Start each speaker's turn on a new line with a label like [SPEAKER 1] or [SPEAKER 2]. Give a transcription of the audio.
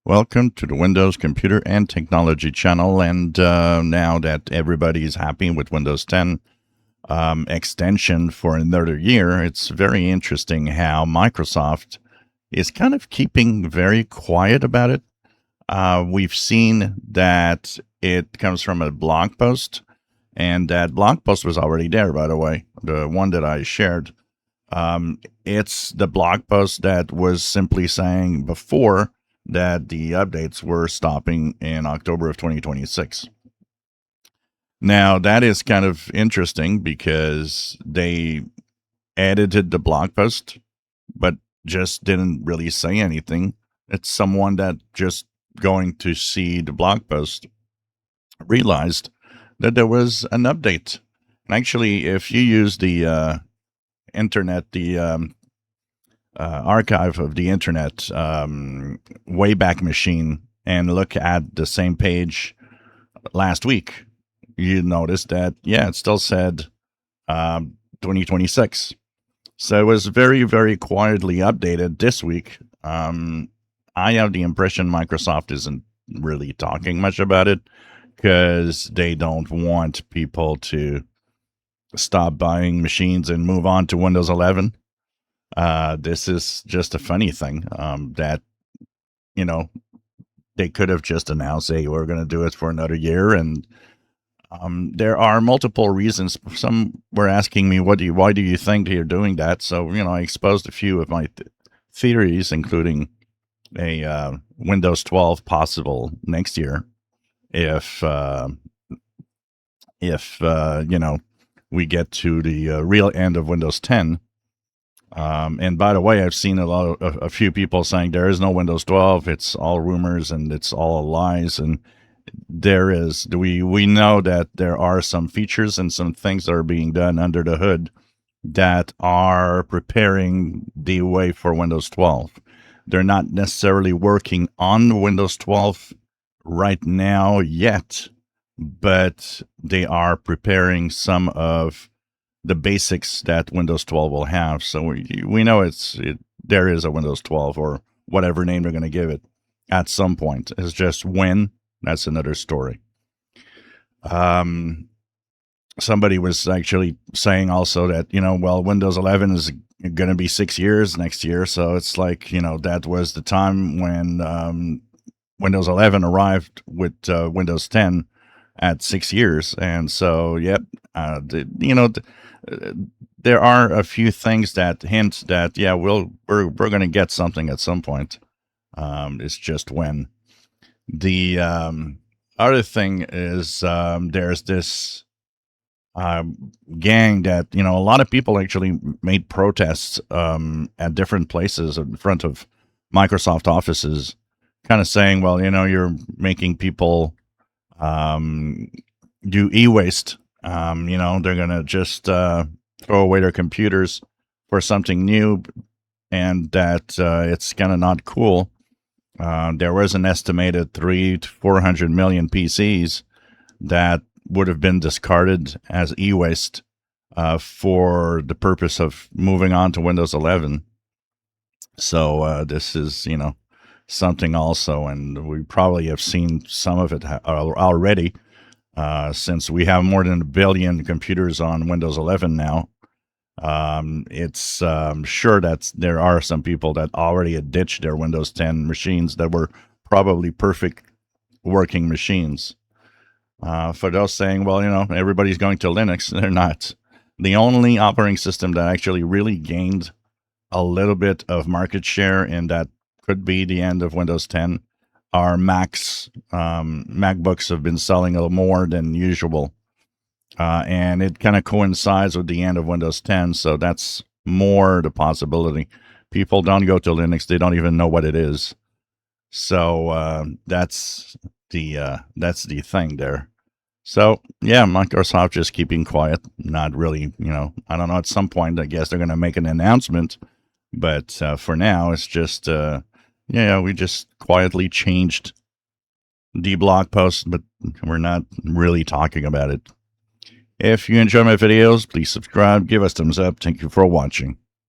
[SPEAKER 1] Welcome to the Windows Computer and Technology channel. And now that everybody's happy with Windows 10 extension for another year, it's very interesting how Microsoft is kind of keeping very quiet about it. We've seen that it comes from a blog post, and that blog post was already there, by the way, the one that I shared. It's the blog post that was simply saying before that the updates were stopping in October of 2026. Now, that is kind of interesting because they edited the blog post, but just didn't really say anything. It's someone that just going to see the blog post realized that there was an update. And actually, if you use the internet, the archive of the internet Wayback Machine, and look at the same page last week, you notice that, yeah, it still said 2026. So it was very, very quietly updated this week. I have the impression Microsoft isn't really talking much about it because they don't want people to stop buying machines and move on to Windows 11. This is just a funny thing that, you know, they could have just announced, hey, we're going to do it for another year. And there are multiple reasons. Some were asking me, why do you think they're doing that? So, I exposed a few of my theories, including a Windows 12 possible next year if we get to the real end of Windows 10. And by the way, I've seen a few people saying there is no Windows 12. It's all rumors and it's all lies. And there is. We know that there are some features and some things that are being done under the hood that are preparing the way for Windows 12. They're not necessarily working on Windows 12 right now yet, but they are preparing some of the basics that Windows 12 will have. So we know there is a Windows 12 or whatever name they're going to give it at some point. It's just when, that's another story. Somebody was actually saying also that, Windows 11 is going to be 6 years next year. So it's like, that was the time when Windows 11 arrived with Windows 10 at 6 years. And so, yep, there are a few things that hint that, yeah, we're going to get something at some point. It's just when. The other thing is there's this gang that, a lot of people actually made protests at different places in front of Microsoft offices, kind of saying, well, you're making people do e-waste. They're going to just throw away their computers for something new, and that it's kind of not cool. There was an estimated 300 to 400 million PCs that would have been discarded as e-waste for the purpose of moving on to Windows 11. So this is, something also, and we probably have seen some of it already, since we have more than 1 billion computers on Windows 11 now. It's sure that there are some people that already had ditched their Windows 10 machines that were probably perfect working machines. For those saying, well, everybody's going to Linux, they're not. The only operating system that actually really gained a little bit of market share, and that could be the end of Windows 10, are Macs. MacBooks have been selling a little more than usual. And it kind of coincides with the end of Windows 10, so that's more the possibility. People don't go to Linux; they don't even know what it is. So that's the thing there. So yeah, Microsoft just keeping quiet, not really. I don't know. At some point, I guess they're going to make an announcement, but for now, it's just we just quietly changed the blog post, but we're not really talking about it. If you enjoy my videos, please subscribe, give us thumbs up. Thank you for watching.